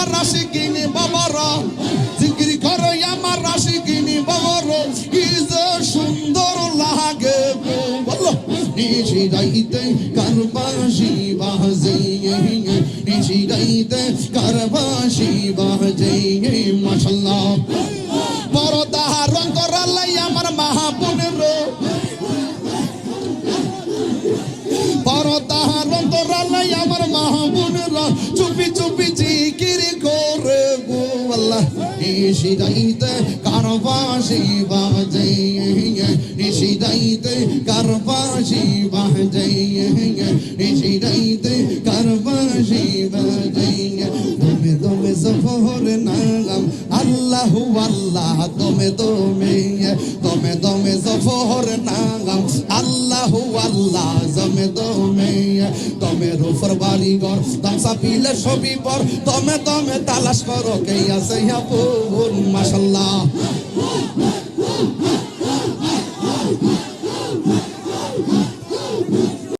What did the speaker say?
আমার আশিকিনী বাবারা, জিকির করে আমার আশিকিনী বাবারা, কি যে সুন্দর লাগে গো। বলো নিশি রাইতে কারবাসি বাজে, নিশি রাইতে কারবাসি বাজে, মাশাআল্লাহ। পরদা রন্তর আল্লাহ আমার মাহবুবের, পরদা রন্তর আল্লাহ আমার মাহবুবের, চুপি চুপি জিকির করে গো আল্লাহ। নিশি রাইতে কারবাসি বাজে, নিশি রাইতে কারবাসি বাজে, নিশি রাইতে কারবাসি বাজে। দমে দমে সফর নাম আল্লাহু আল্লাহ, দমে দমে, দমে দমে সফর নাম আল্লাহু আল্লাহ, দমে দমে। দমের উপর বাড়ি ঘর দমসা পিলে ছবি পর, দমে দমে তালাশ করো কে আছে আপন, মাশাআল্লাহ।